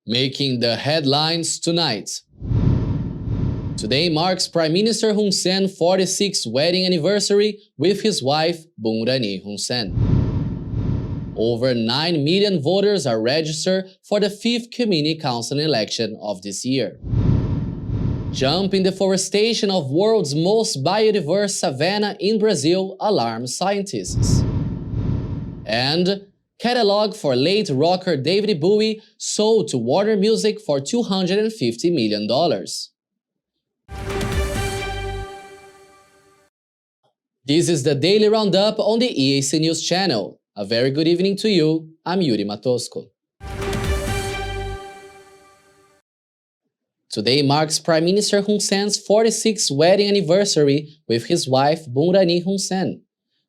making the headlines tonight. Today marks Prime Minister Hun Sen's 46th wedding anniversary with his wife Bungrani Hun Sen. Over 9 million voters are registered for the 5th Community Council election of this year. Jump in deforestation of world's most biodiverse savanna in Brazil alarms scientists. And catalog for late rocker David Bowie sold to Warner Music for $250 million. This is the Daily Roundup on the EAC News Channel. A very good evening to you. I'm Yuri Matosco. Today marks Prime Minister Hun Sen's 46th wedding anniversary with his wife Bungrani Hun Sen.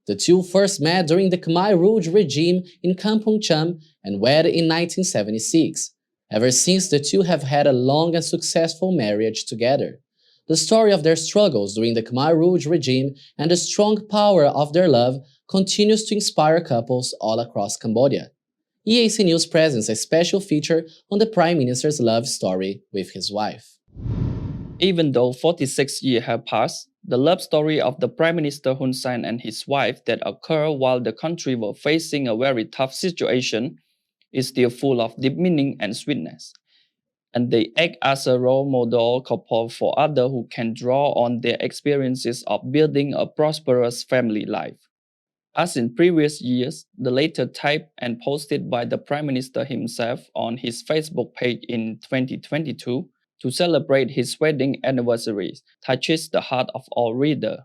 The two first met during the Khmer rule regime in Kampong Cham and wed in 1976. Ever since, the two have had a long and successful marriage together. The story of their struggles during the Khmer rule regime and the strong power of their love continues to inspire couples all across Cambodia. EAC News presents a special feature on the Prime Minister's love story with his wife. Even though 46 years have passed, the love story of the Prime Minister Hun Sen and his wife that occurred while the country was facing a very tough situation is still full of deep meaning and sweetness. And they act as a role model couple for others who can draw on their experiences of building a prosperous family life. As in previous years, the letter typed and posted by the Prime Minister himself on his Facebook page in 2022 to celebrate his wedding anniversary touches the heart of all readers.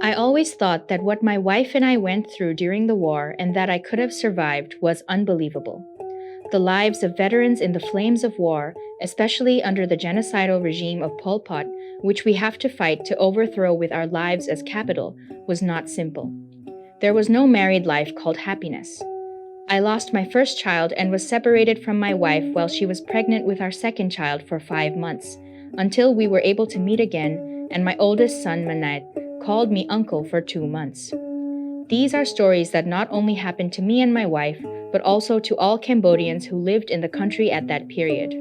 I always thought that what my wife and I went through during the war and that I could have survived was unbelievable. The lives of veterans in the flames of war, especially under the genocidal regime of Pol Pot, which we have to fight to overthrow with our lives as capital, was not simple. There was no married life called happiness. I lost my first child and was separated from my wife while she was pregnant with our second child for 5 months, until we were able to meet again and my oldest son, Manat, called me uncle for 2 months. These are stories that not only happened to me and my wife, but also to all Cambodians who lived in the country at that period.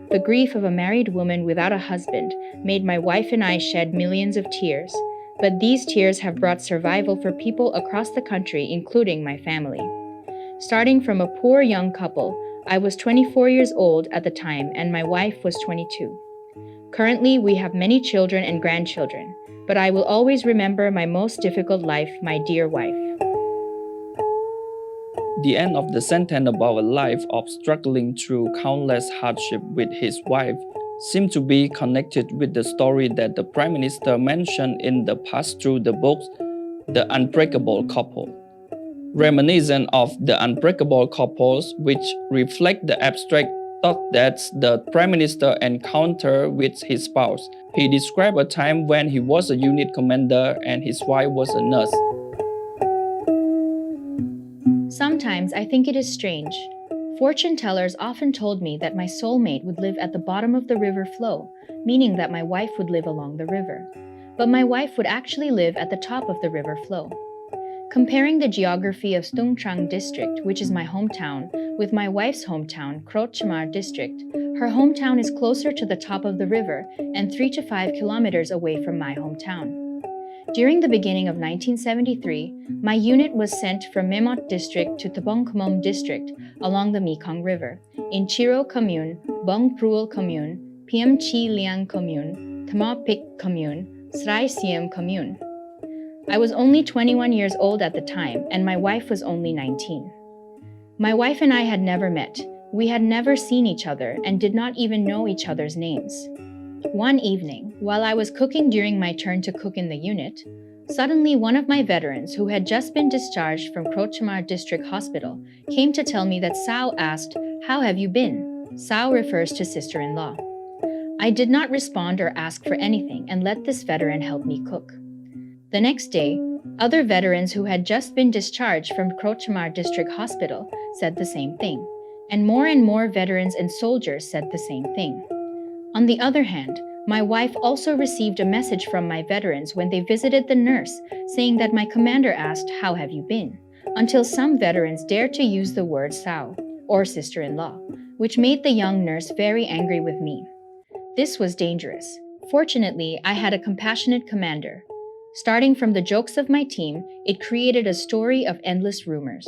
The grief of a married woman without a husband made my wife and I shed millions of tears, but these tears have brought survival for people across the country, including my family. Starting from a poor young couple, I was 24 years old at the time and my wife was 22. Currently, we have many children and grandchildren, but I will always remember my most difficult life, my dear wife. The end of the sentence about a life of struggling through countless hardships with his wife seemed to be connected with the story that the Prime Minister mentioned in the past through the book The Unbreakable Couple. Reminiscent of The Unbreakable Couples, which reflect the abstract thought that the Prime Minister encountered with his spouse. He described a time when he was a unit commander and his wife was a nurse. Sometimes I think it is strange. Fortune tellers often told me that my soulmate would live at the bottom of the river flow, meaning that my wife would live along the river. But my wife would actually live at the top of the river flow. Comparing the geography of Stung Treng district, which is my hometown, with my wife's hometown, Khmer district, her hometown is closer to the top of the river and 3 to 5 kilometers away from my hometown. During the beginning of 1973, my unit was sent from Memot district to Tabong Khmom district along the Mekong River, in Chiro Commune, Bong Pruel Commune, Piem Chi Liang Commune, Tama Pik Commune, Srai Siem Commune. I was only 21 years old at the time, and my wife was only 19. My wife and I had never met. We had never seen each other and did not even know each other's names. One evening, while I was cooking during my turn to cook in the unit, suddenly one of my veterans who had just been discharged from Khmer District Hospital came to tell me that Sao asked, "How have you been?" Sao refers to sister-in-law. I did not respond or ask for anything and let this veteran help me cook. The next day, other veterans who had just been discharged from Khmer District Hospital said the same thing, and more veterans and soldiers said the same thing. On the other hand, my wife also received a message from my veterans when they visited the nurse saying that my commander asked, "How have you been?" until some veterans dared to use the word sao, or sister-in-law, which made the young nurse very angry with me. This was dangerous. Fortunately, I had a compassionate commander. Starting from the jokes of my team, it created a story of endless rumors.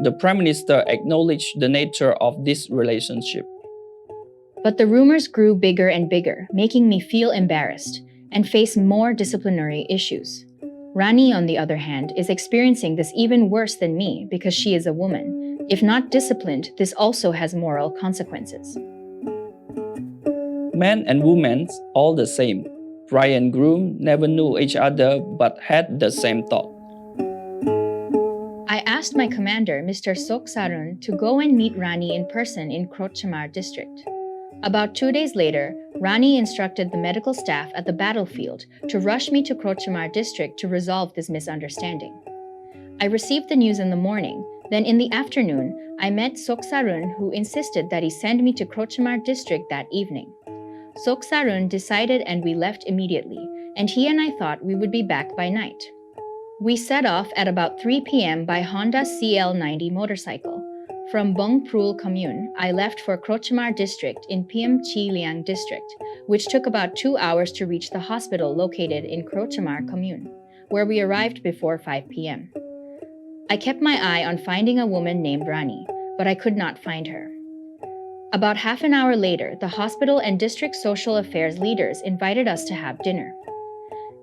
The Prime Minister acknowledged the nature of this relationship. But the rumors grew bigger and bigger, making me feel embarrassed and face more disciplinary issues. Rani, on the other hand, is experiencing this even worse than me because she is a woman. If not disciplined, this also has moral consequences. Men and women, all the same. Bride and groom never knew each other but had the same thought. I asked my commander, Mr. Soksarun, to go and meet Rani in person in Khmer district. About 2 days later, Rani instructed the medical staff at the battlefield to rush me to Khmer district to resolve this misunderstanding. I received the news in the morning. Then in the afternoon, I met Soksarun, who insisted that he send me to Khmer district that evening. Soksarun decided and we left immediately, and he and I thought we would be back by night. We set off at about 3 p.m. by Honda CL90 motorcycle. From Bung Prul commune, I left for Khmer district in PM Chi Liang district, which took about 2 hours to reach the hospital located in Khmer commune, where we arrived before 5 p.m. I kept my eye on finding a woman named Rani, but I could not find her. About half an hour later, the hospital and district social affairs leaders invited us to have dinner.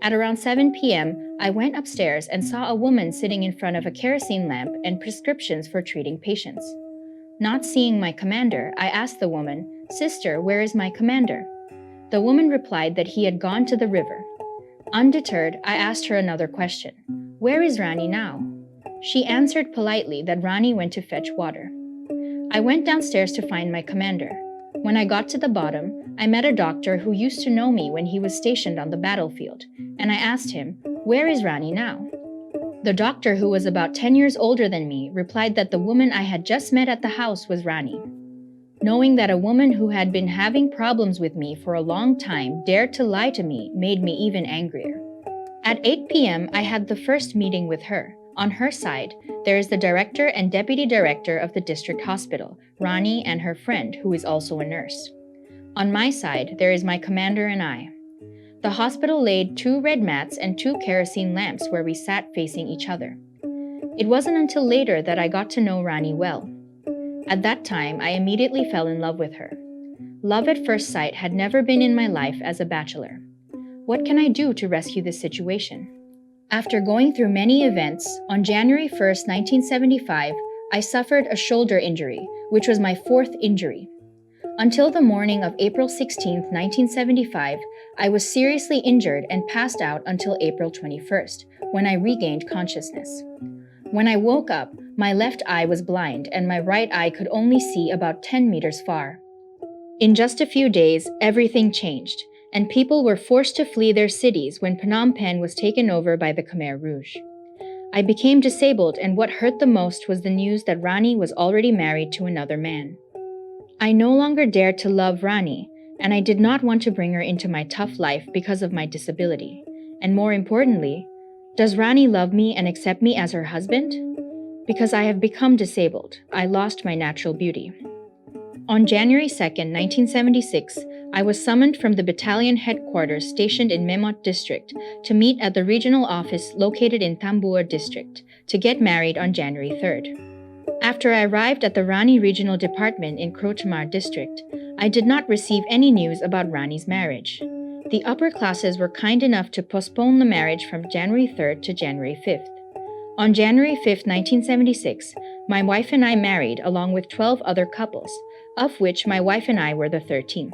At around 7 p.m., I went upstairs and saw a woman sitting in front of a kerosene lamp and prescriptions for treating patients. Not seeing my commander, I asked the woman, "Sister, where is my commander?" The woman replied that he had gone to the river. Undeterred, I asked her another question. "Where is Rani now?" She answered politely that Rani went to fetch water. I went downstairs to find my commander. When I got to the bottom, I met a doctor who used to know me when he was stationed on the battlefield, and I asked him, "Where is Rani now?" The doctor, who was about 10 years older than me, replied that the woman I had just met at the house was Rani. Knowing that a woman who had been having problems with me for a long time dared to lie to me made me even angrier. At 8 p.m., I had the first meeting with her. On her side, there is the director and deputy director of the district hospital, Rani, and her friend, who is also a nurse. On my side, there is my commander and I. The hospital laid 2 red mats and 2 kerosene lamps where we sat facing each other. It wasn't until later that I got to know Rani well. At that time, I immediately fell in love with her. Love at first sight had never been in my life as a bachelor. What can I do to rescue this situation? After going through many events, on January 1st, 1975, I suffered a shoulder injury, which was my 4th injury. Until the morning of April 16, 1975, I was seriously injured and passed out until April 21st, when I regained consciousness. When I woke up, my left eye was blind and my right eye could only see about 10 meters far. In just a few days, everything changed, and people were forced to flee their cities when Phnom Penh was taken over by the Khmer Rouge. I became disabled, and what hurt the most was the news that Rani was already married to another man. I no longer dared to love Rani, and I did not want to bring her into my tough life because of my disability. And more importantly, does Rani love me and accept me as her husband? Because I have become disabled, I lost my natural beauty. On January 2nd, 1976, I was summoned from the battalion headquarters stationed in Memot district to meet at the regional office located in Tambua district to get married on January 3rd. After I arrived at the Rani regional department in Khmer district, I did not receive any news about Rani's marriage. The upper classes were kind enough to postpone the marriage from January 3rd to January 5th. On January 5th, 1976, my wife and I married along with 12 other couples, of which my wife and I were the 13th.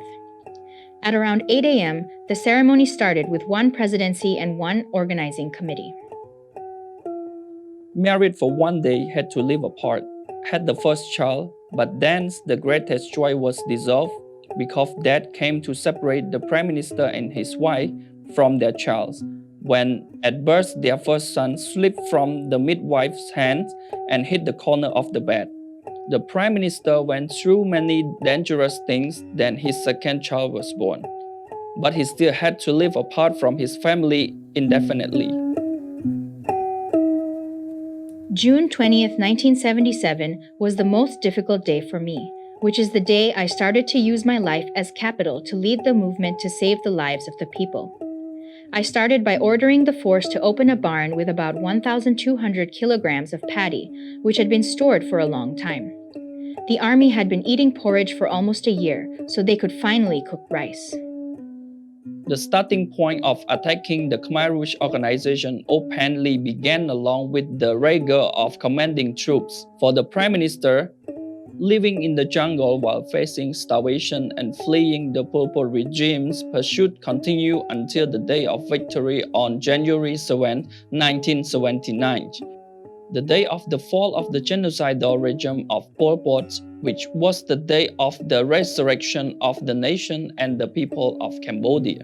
At around 8 a.m., the ceremony started with 1 presidency and 1 organizing committee. Married for 1 day, had to live apart, had the first child, but then the greatest joy was dissolved because death came to separate the Prime Minister and his wife from their child. When at birth their first son slipped from the midwife's hands and hit the corner of the bed. The Prime Minister went through many dangerous things, then his second child was born. But he still had to live apart from his family indefinitely. June 20th, 1977 was the most difficult day for me, which is the day I started to use my life as capital to lead the movement to save the lives of the people. I started by ordering the force to open a barn with about 1,200 kilograms of paddy, which had been stored for a long time. The army had been eating porridge for almost a year, so they could finally cook rice. The starting point of attacking the Khmer Rouge organization openly began along with the rigor of commanding troops. For the Prime Minister, living in the jungle while facing starvation and fleeing the Pol Pot regime's pursuit continued until the day of victory on January 7, 1979, the day of the fall of the genocidal regime of Pol Pot, which was the day of the resurrection of the nation and the people of Cambodia.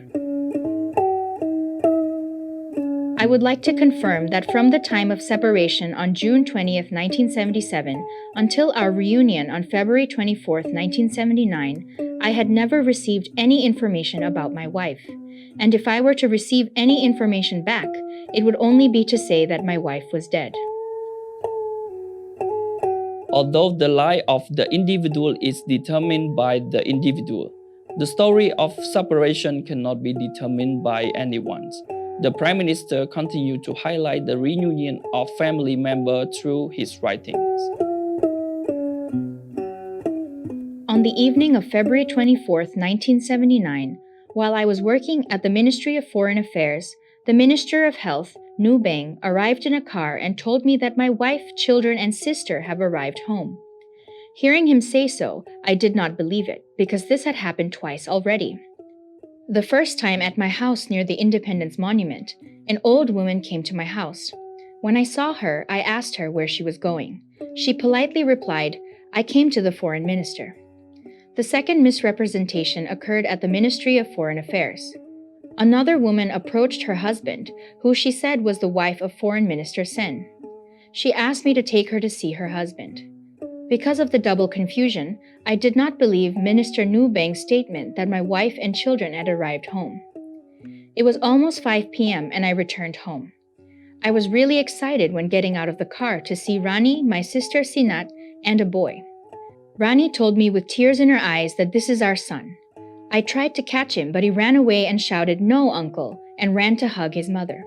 I would like to confirm that from the time of separation on June 20th, 1977, until our reunion on February 24th, 1979, I had never received any information about my wife. And if I were to receive any information back, it would only be to say that my wife was dead. Although the life of the individual is determined by the individual, the story of separation cannot be determined by anyone. The Prime Minister continued to highlight the reunion of family members through his writings. On the evening of February 24th, 1979, while I was working at the Ministry of Foreign Affairs, the Minister of Health, Nu Beng, arrived in a car and told me that my wife, children, and sister have arrived home. Hearing him say so, I did not believe it, because this had happened twice already. The first time at my house near the Independence Monument, an old woman came to my house. When I saw her, I asked her where she was going. She politely replied, "I came to the Foreign Minister." The second misrepresentation occurred at the Ministry of Foreign Affairs. Another woman approached her husband, who she said was the wife of Foreign Minister Sen. She asked me to take her to see her husband. Because of the double confusion, I did not believe Minister Nu Beng's statement that my wife and children had arrived home. It was almost 5 p.m. and I returned home. I was really excited when getting out of the car to see Rani, my sister Sinat, and a boy. Rani told me with tears in her eyes that this is our son. I tried to catch him, but he ran away and shouted, "No, uncle," and ran to hug his mother.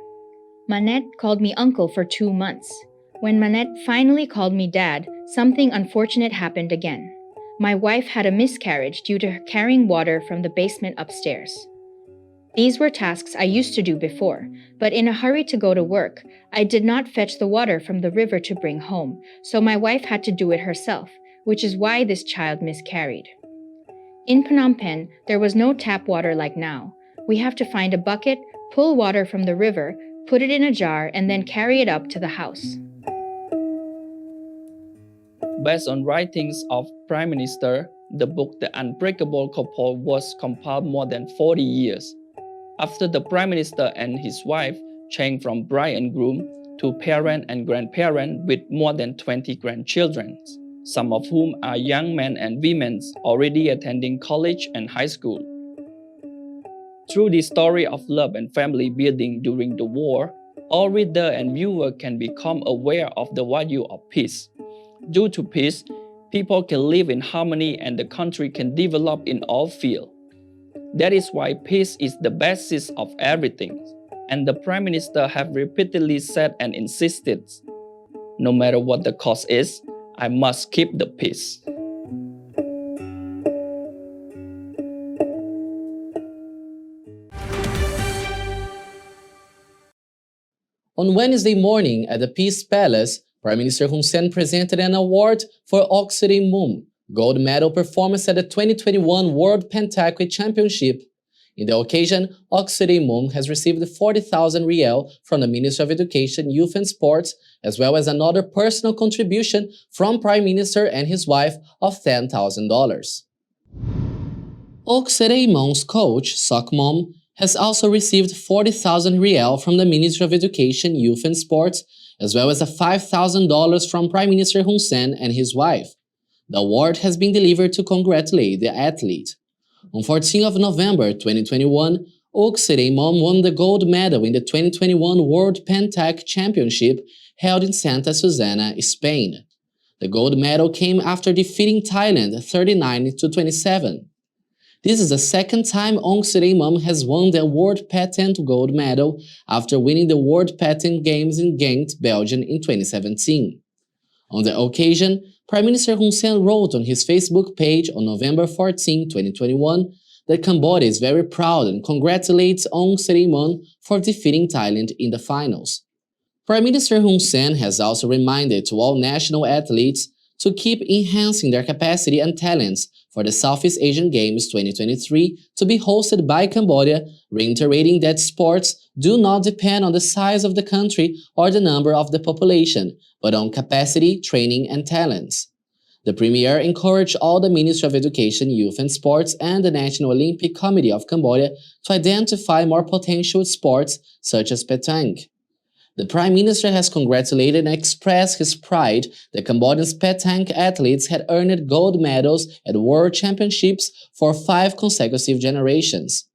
Manette called me uncle for 2 months. When Manette finally called me dad, something unfortunate happened again. My wife had a miscarriage due to her carrying water from the basement upstairs. These were tasks I used to do before, but in a hurry to go to work, I did not fetch the water from the river to bring home, so my wife had to do it herself, which is why this child miscarried. In Phnom Penh, there was no tap water like now. We have to find a bucket, pull water from the river, put it in a jar, and then carry it up to the house. Based on writings of Prime Minister, the book The Unbreakable Couple was compiled more than 40 years. After the Prime Minister and his wife changed from bride and groom to parent and grandparent with more than 20 grandchildren, some of whom are young men and women already attending college and high school. Through the story of love and family building during the war, all reader and viewer can become aware of the value of peace. Due to peace, people can live in harmony and the country can develop in all fields. That is why peace is the basis of everything, and the Prime Minister have repeatedly said and insisted, no matter what the cost is, I must keep the peace. On Wednesday morning at the Peace Palace, Prime Minister Hun Sen presented an award for Oxide Mum, gold medal performance at the 2021 World Pentathlon Championship. In the occasion, Oxide Mum has received 40,000 riel from the Ministry of Education, Youth and Sports, as well as another personal contribution from Prime Minister and his wife of $10,000. Oxide Mum's coach, Sok Mum, has also received 40,000 riel from the Ministry of Education, Youth and Sports, as well as $5,000 from Prime Minister Hun Sen and his wife. The award has been delivered to congratulate the athlete. On 14th of November 2021, Oxiremon won the gold medal in the 2021 World Pentathlon Championship held in Santa Susana, Spain. The gold medal came after defeating Thailand 39-27. This is the second time Oxiremon has won the World Patent gold medal after winning the World Patent Games in Ghent, Belgium in 2017. On the occasion, Prime Minister Hun Sen wrote on his Facebook page on November 14, 2021, that Cambodia is very proud and congratulates Oxiremon for defeating Thailand in the finals. Prime Minister Hun Sen has also reminded to all national athletes to keep enhancing their capacity and talents for the Southeast Asian Games 2023 to be hosted by Cambodia, reiterating that sports do not depend on the size of the country or the number of the population, but on capacity, training, and talents. The Premier encouraged all the Ministry of Education, Youth and Sports and the National Olympic Committee of Cambodia to identify more potential sports such as petanque. The Prime Minister has congratulated and expressed his pride that Cambodian petanque athletes had earned gold medals at World Championships for 5 consecutive generations.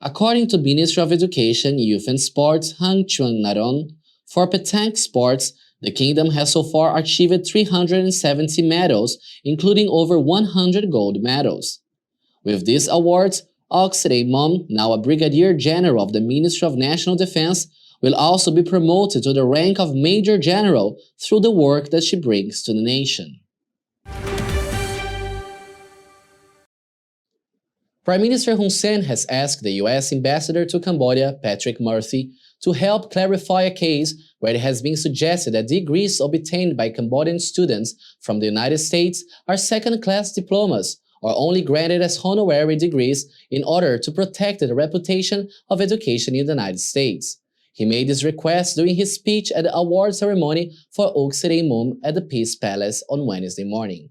According to Ministry of Education, Youth and Sports Hang Chuang Naron, for petanque sports, the kingdom has so far achieved 370 medals, including over 100 gold medals. With these awards, Oxiremon, now a Brigadier General of the Ministry of National Defense, will also be promoted to the rank of Major General through the work that she brings to the nation. Prime Minister Hun Sen has asked the U.S. Ambassador to Cambodia, Patrick Murphy, to help clarify a case where it has been suggested that degrees obtained by Cambodian students from the United States are second-class diplomas or only granted as honorary degrees in order to protect the reputation of education in the United States. He made this request during his speech at the award ceremony for Oxiremon at the Peace Palace on Wednesday morning.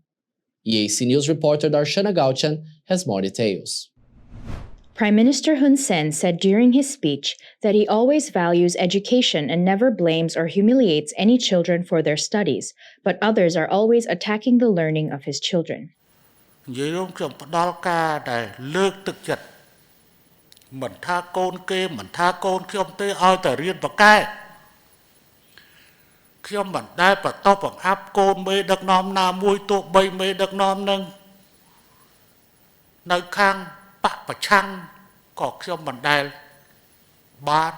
EAC News reporter Darshana Gauchan has more details. Prime Minister Hun Sen said during his speech that he always values education and never blames or humiliates any children for their studies, but others are always attacking the learning of his children. មិនថាកូនគេមិនថាកូនខ្ញុំទេឲ្យតែរៀនបកែខ្ញុំមិនដែលបន្តបង្អាប់កូនមេដឹកនាំណាមួយទោះបីមេដឹកនាំនឹងនៅខាងបកប្រឆាំងក៏ខ្ញុំមិនដែលបាន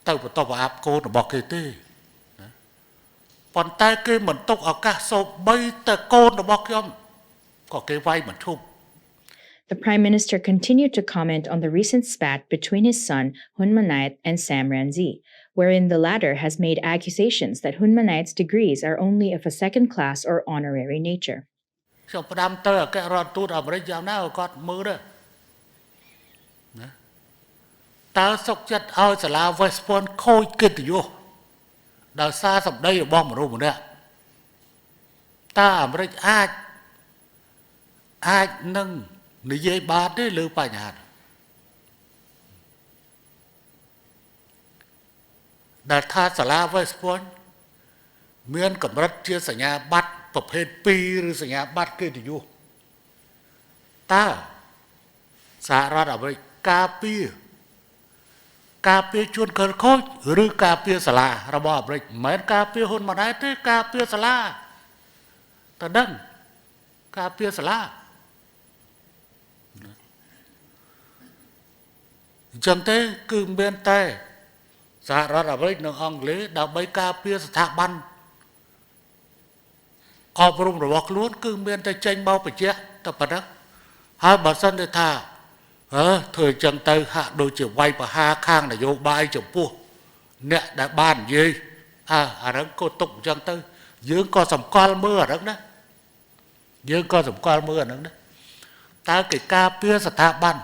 ទៅបន្តបង្អាប់កូនរបស់គេទេប៉ុន្តែគេមិនទុកឱកាសសូម្បីតែកូនរបស់ខ្ញុំក៏គេវាយមិនឈប់ The Prime Minister continued to comment on the recent spat between his son, Hun Manet, and Sam Rainsy, wherein the latter has made accusations that Hun Manet's degrees are only of a second-class or honorary nature. ខ្ញុំផ្ដាំទៅអគ្គរដ្ឋទូតអាមេរិកយ៉ាងណាគាត់មើលដែរណាតើសុកចិត្តឲ្យសាលា West Point ខូចកិត្តិយសដោយសារសម្ដីរបស់មនុស្សម្នាក់តើអាមេរិកអាចនឹងនិយាយបានទេលើបញ្ហាដែលថាសាលា West Point មានកម្រិតជាសញ្ញាបត្រប្រភេទ2ឬសញ្ញាបត្រកិត្តិយសតើសហរដ្ឋអាមេរិកការពារជួនខូចឬការពារសាលារបស់អាមេរិកមិនមែនការពារហ៊ុនម៉ាណែតទេការពារសាលាតើដឹងការពារសាលាអញ្ចឹងទេគឺមានតែសហរដ្ឋអាមេរិកនិងអង់គ្លេសដើម្បីការពារស្ថាប័នអប់រំរបស់ខ្លួនគឺមានតែចេញមកបញ្ជាក់តែប៉ុណ្ណឹងហើយបើសិនទៅថាធ្វើអញ្ចឹងទៅហាក់ដូចជាវាយប្រហារខាងនយោបាយចំពោះអ្នកដែលបាននិយាយអាហ្នឹងក៏ទុកអញ្ចឹងទៅយើងក៏សម្គាល់មើលអាហ្នឹងណាតើគេការពារស្ថាប័ន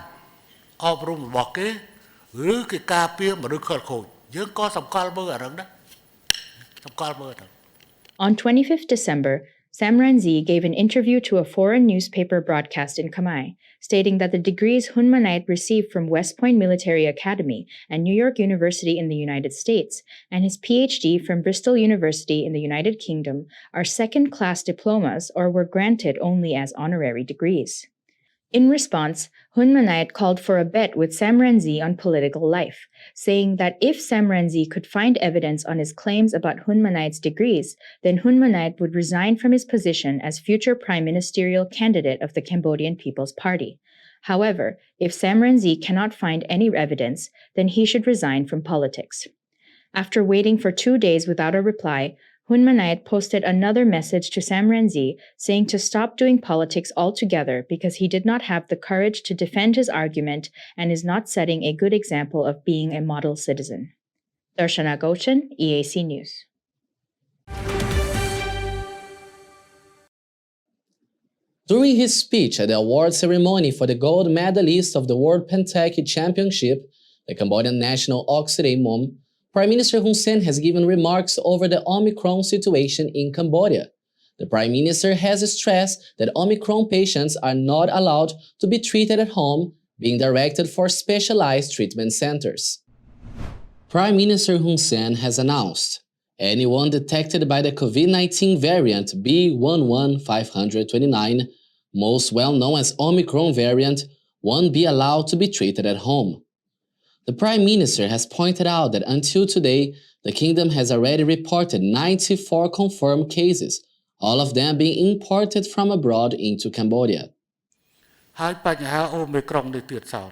អប់រំរបស់គេឬគេការពារមនុស្សខិលខូចយើងក៏សម្គាល់មើលអាហ្នឹងណាសម្គាល់មើលទៅ On 25th December, Sam Rainsy gave an interview to a foreign newspaper broadcast in Khmer, stating that the degrees Hun Manet received from West Point Military Academy and New York University in the United States, and his PhD from Bristol University in the United Kingdom are second-class diplomas or were granted only as honorary degrees. In response, Hun Manait called for a bet with Sam Rainsy on political life, saying that if Sam Rainsy could find evidence on his claims about Hun Manait's degrees, then Hun Manait would resign from his position as future prime ministerial candidate of the Cambodian People's Party. However, if Sam Rainsy cannot find any evidence, then he should resign from politics. After waiting for 2 days without a reply, Hun Manait posted another message to Sam Rainsy saying to stop doing politics altogether because he did not have the courage to defend his argument and is not setting a good example of being a model citizen. Darshana Gochan, EAC News. During his speech at the award ceremony for the gold medalist of the World Pentathlon Championship, the Cambodian national Oxide Mom, Prime Minister Hun Sen has given remarks over the Omicron situation in Cambodia. The Prime Minister has stressed that Omicron patients are not allowed to be treated at home, being directed for specialized treatment centers. Prime Minister Hun Sen has announced, anyone detected by the COVID-19 variant B11529, most well known as Omicron variant, won't be allowed to be treated at home. The Prime Minister has pointed out that until today, the kingdom has already reported 94 confirmed cases, all of them being imported from abroad into Cambodia. ហើយបញ្ហាអូមីក្រុងនេះទៀតសោត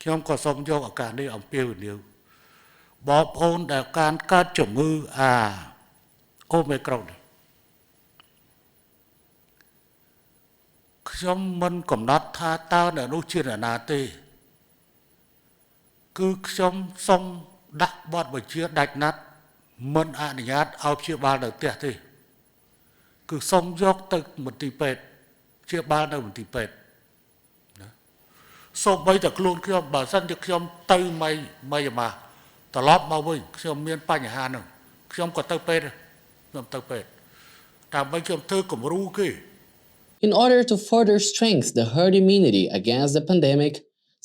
ខ្ញុំក៏សូមយកឱកាសនេះអំពាវនាវបងប្អូនដែលកើតជំងឺអូមីក្រុងនេះខ្ញុំមិនកំណត់ថាតើអ្នកនោះជាអ្នកណាទេគឺខ្ញុំសូមដាក់បទបញ្ជាដាច់ណាត់មិនអនុញ្ញាតឲ្យព្យាបាលនៅផ្ទះទេគឺសូមយកទៅមន្ទីរពេទ្យព្យាបាលនៅមន្ទីរពេទ្យណាសូម្បីតែខ្លួនខ្ញុំបើសិនជាខ្ញុំទៅមិនមកត្រឡប់មកវិញខ្ញុំមានបញ្ហាហ្នឹងខ្ញុំក៏ទៅពេទ្យខ្ញុំទៅពេទ្យដើម្បីខ្ញុំធ្វើគំរូគេ In order to further strengthen the herd immunity against the pandemic,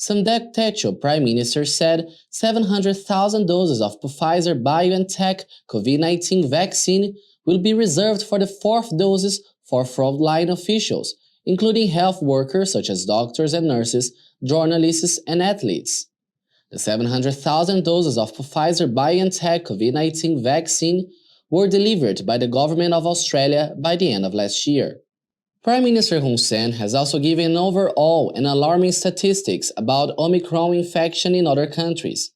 Samdech Techo Prime Minister said 700,000 doses of Pfizer-BioNTech COVID-19 vaccine will be reserved for the fourth doses for frontline officials, including health workers such as doctors and nurses, journalists, and athletes. The 700,000 doses of Pfizer-BioNTech COVID-19 vaccine were delivered by the government of Australia by the end of last year. Prime Minister Hun Sen has also given overall and alarming statistics about Omicron infection in other countries.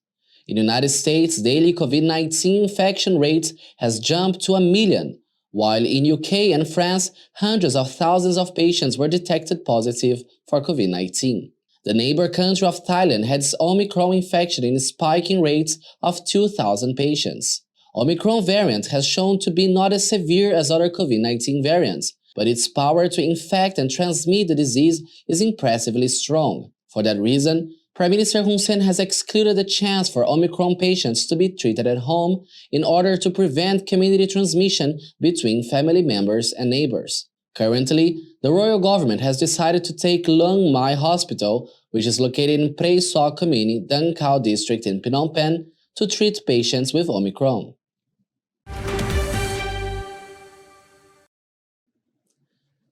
In the United States, daily COVID-19 infection rate has jumped to 1 million, while in UK and France, hundreds of thousands of patients were detected positive for COVID-19. The neighbor country of Thailand had its Omicron infection in spiking rates of 2,000 patients. Omicron variant has shown to be not as severe as other COVID-19 variants, but its power to infect and transmit the disease is impressively strong. For that reason, Prime Minister Hun Sen has excluded the chance for Omicron patients to be treated at home in order to prevent community transmission between family members and neighbors. Currently, the royal government has decided to take Luang Mai Hospital, which is located in Prey Saw Community, Dang Khao District in Phnom Penh, to treat patients with Omicron.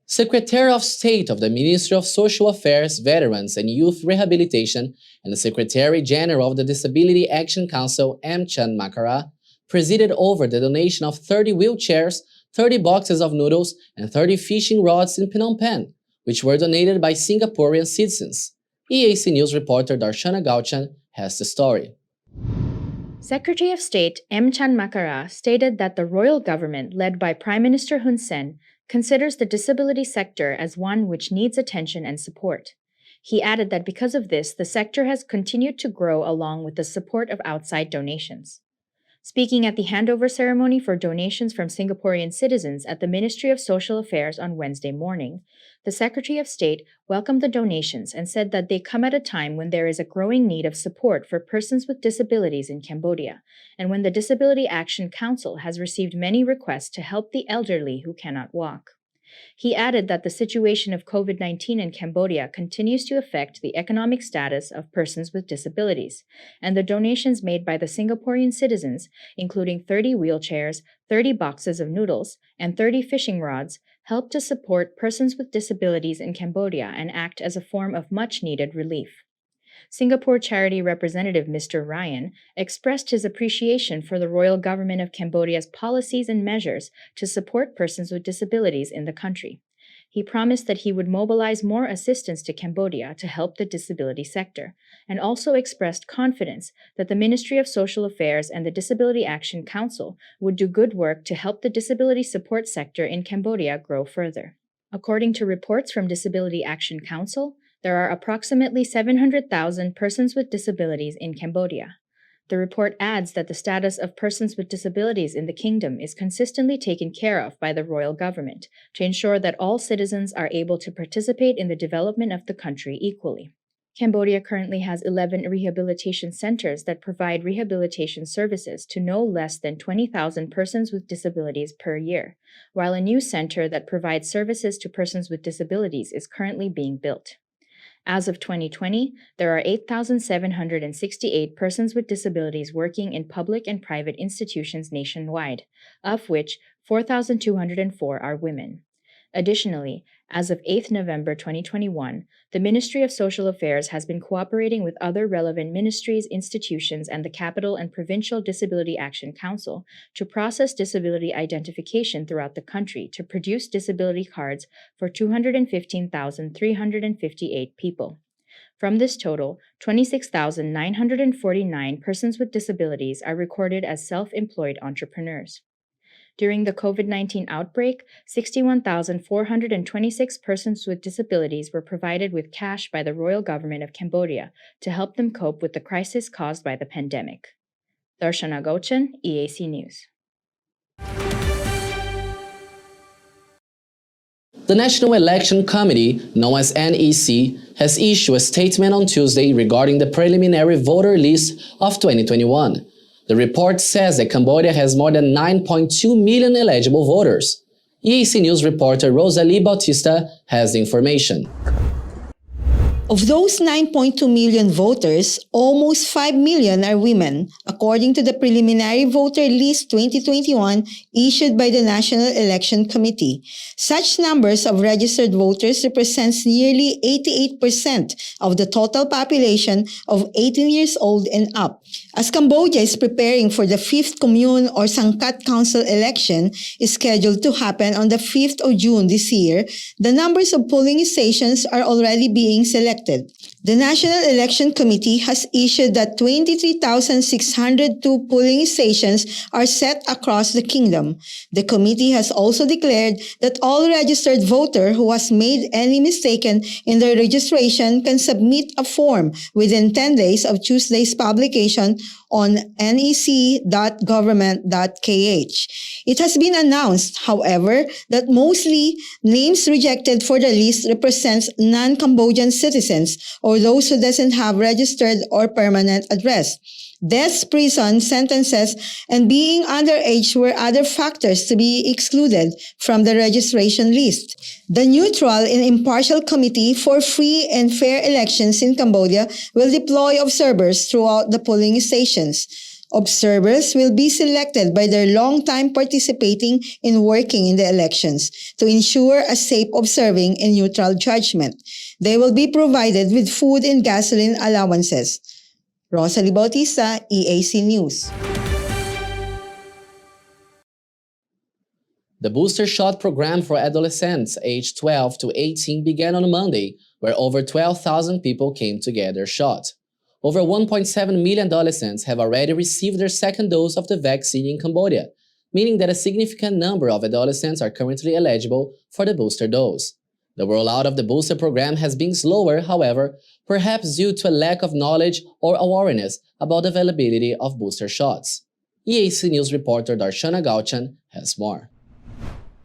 Secretary of State of the Ministry of Social Affairs, Veterans and Youth Rehabilitation and the Secretary General of the Disability Action Council, M. Chan Makara, presided over the donation of 30 wheelchairs, 30 boxes of noodles, and 30 fishing rods in Phnom Penh, which were donated by Singaporean citizens. EAC News reporter Darshana Gauchan has the story. Secretary of State M. Chan Makara stated that the royal government, led by Prime Minister Hun Sen, considers the disability sector as one which needs attention and support. He added that because of this, the sector has continued to grow along with the support of outside donations. Speaking at the handover ceremony for donations from Singaporean citizens at the Ministry of Social Affairs on Wednesday morning, the Secretary of State welcomed the donations and said that they come at a time when there is a growing need of support for persons with disabilities in Cambodia, and when the Disability Action Council has received many requests to help the elderly who cannot walk. He added that the situation of COVID-19 in Cambodia continues to affect the economic status of persons with disabilities, and the donations made by the Singaporean citizens, including 30 wheelchairs, 30 boxes of noodles, and 30 fishing rods, help to support persons with disabilities in Cambodia and act as a form of much-needed relief. Singapore charity representative Mr. Ryan expressed his appreciation for the royal government of Cambodia's policies and measures to support persons with disabilities in the country. He promised that he would mobilize more assistance to Cambodia to help the disability sector, and also expressed confidence that the Ministry of Social Affairs and the Disability Action Council would do good work to help the disability support sector in Cambodia grow further. According to reports from Disability Action Council, there are approximately 700,000 persons with disabilities in Cambodia. The report adds that the status of persons with disabilities in the kingdom is consistently taken care of by the royal government to ensure that all citizens are able to participate in the development of the country equally. Cambodia currently has 11 rehabilitation centers that provide rehabilitation services to no less than 20,000 persons with disabilities per year, while a new center that provides services to persons with disabilities is currently being built. As of 2020, there are 8,768 persons with disabilities working in public and private institutions nationwide, of which 4,204 are women. Additionally, as of 8 November 2021, the Ministry of Social Affairs has been cooperating with other relevant ministries, institutions, and the Capital and Provincial Disability Action Council to process disability identification throughout the country to produce disability cards for 215,358 people. From this total, 26,949 persons with disabilities are recorded as self-employed entrepreneurs. During the COVID-19 outbreak, 61,426 persons with disabilities were provided with cash by the royal government of Cambodia to help them cope with the crisis caused by the pandemic. Darshana Gochan, EAC News. The National Election Committee, known as NEC, has issued a statement on Tuesday regarding the preliminary voter list of 2021. The report says that Cambodia has more than 9.2 million eligible voters. EAC News reporter Rosalie Bautista has the information. Of those 9.2 million voters, almost 5 million are women, according to the preliminary voter list 2021 issued by the National Election Committee. Such numbers of registered voters represents nearly 88% of the total population of 18 years old and up. As Cambodia is preparing for the 5th Commune or Sangkat Council election is scheduled to happen on the 5th of June this year, the numbers of polling stations are already being selected. The National Election Committee has issued that 23,602 polling stations are set across the kingdom. The committee has also declared that all registered voter who has made any mistake in their registration can submit a form within 10 days of Tuesday's publication on nec.government.kh. It has been announced, however, that mostly names rejected for the list represents non-Cambodian citizens or those who doesn't have registered or permanent address. Death, prison sentences, and being underage were other factors to be excluded from the registration list. The neutral and impartial Committee for Free and Fair Elections in Cambodia will deploy observers throughout the polling stations. Observers will be selected by their long time participating in working in the elections to ensure a safe observing and neutral judgment. They will be provided with food and gasoline allowances. Rosalie Bautista, EAC News. The booster shot program for adolescents aged 12 to 18 began on Monday, where over 12,000 people came to get their shot. Over 1.7 million adolescents have already received their second dose of the vaccine in Cambodia, meaning that a significant number of adolescents are currently eligible for the booster dose. The rollout of the booster program has been slower, however, perhaps due to a lack of knowledge or awareness about the availability of booster shots. EAC News reporter Darshana Gochan has more.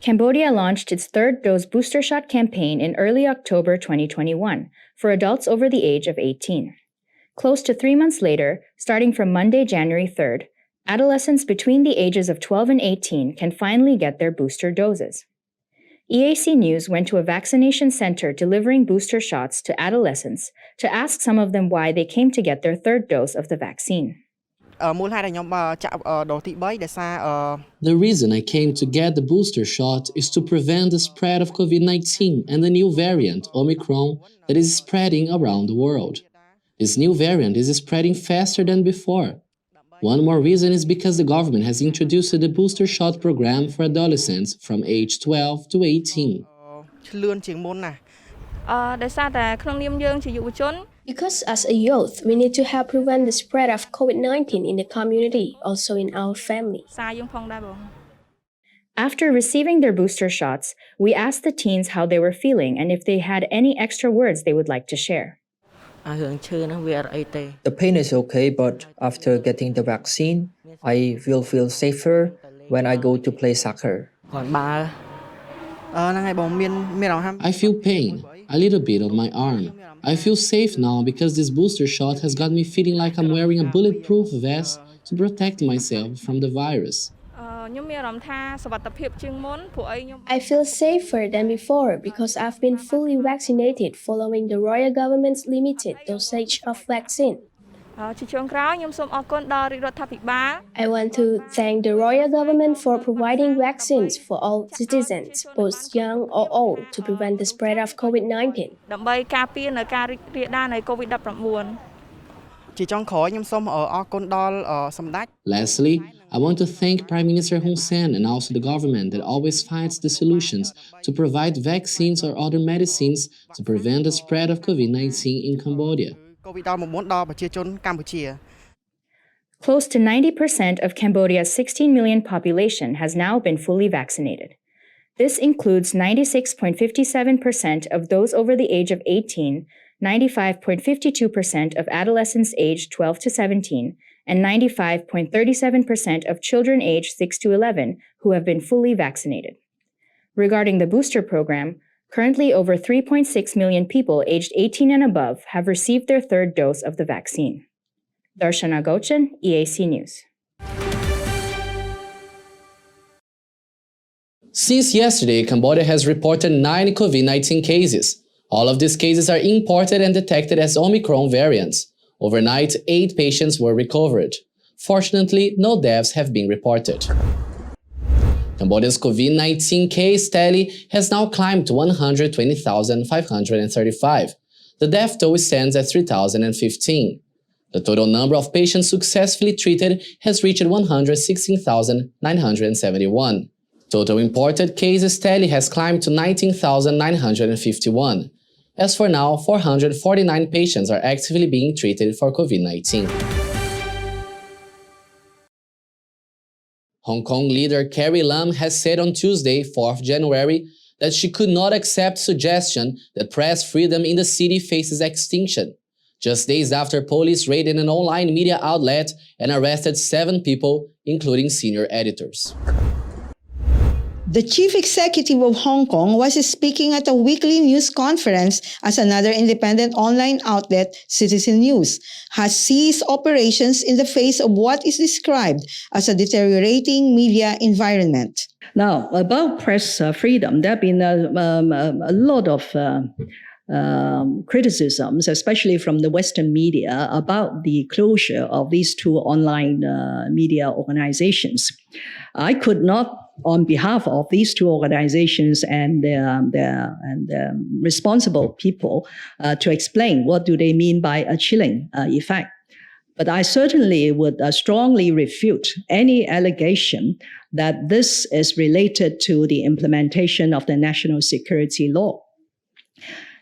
Cambodia launched its third dose booster shot campaign in early October 2021 for adults over the age of 18. Close to 3 months later, starting from Monday, January 3rd, adolescents between the ages of 12 and 18 can finally get their booster doses. EAC News went to a vaccination center delivering booster shots to adolescents to ask some of them why they came to get their third dose of the vaccine. The reason I came to get the booster shot is to prevent the spread of COVID-19 and the new variant, Omicron, that is spreading around the world. This new variant is spreading faster than before. One more reason is because the government has introduced the booster shot program for adolescents from age 12 to 18. Because as a youth, we need to help prevent the spread of COVID-19 in the community, also in our family. After receiving their booster shots, we asked the teens how they were feeling and if they had any extra words they would like to share. The pain is okay, but after getting the vaccine, I will feel safer when I go to play soccer. I feel pain, a little bit on my arm. I feel safe now because this booster shot has got me feeling like I'm wearing a bulletproof vest to protect myself from the virus. I feel safer than before because I've been fully vaccinated following the royal government's limited dosage of vaccine. I want to thank the royal government for providing vaccines for all citizens, both young or old, to prevent the spread of COVID-19. Lastly, I want to thank Prime Minister Hun Sen and also the government that always finds the solutions to provide vaccines or other medicines to prevent the spread of COVID-19 in Cambodia. Close to 90% of Cambodia's 16 million population has now been fully vaccinated. This includes 96.57% of those over the age of 18, 95.52% of adolescents aged 12 to 17, and 95.37% of children aged 6 to 11 who have been fully vaccinated. Regarding the booster program, currently over 3.6 million people aged 18 and above have received their third dose of the vaccine. Darshana Gochan, EAC News. Since yesterday, Cambodia has reported 9 COVID-19 cases. All of these cases are imported and detected as Omicron variants. Overnight, 8 patients were recovered. Fortunately, no deaths have been reported. Cambodia's COVID-19 case tally has now climbed to 120,535. The death toll stands at 3,015. The total number of patients successfully treated has reached 116,971. Total imported cases tally has climbed to 19,951. As for now, 449 patients are actively being treated for COVID-19. Hong Kong leader Carrie Lam has said on Tuesday, 4th January, that she could not accept suggestion that press freedom in the city faces extinction, just days after police raided an online media outlet and arrested 7 people, including senior editors. The chief executive of Hong Kong was speaking at a weekly news conference as another independent online outlet, Citizen News, has ceased operations in the face of what is described as a deteriorating media environment. Now, about press freedom, there have been a lot of criticisms, especially from the Western media, about the closure of these 2 online media organizations. I could not, on behalf of these 2 organizations and their responsible people, to explain what do they mean by a chilling effect. But I certainly would strongly refute any allegation that this is related to the implementation of the national security law.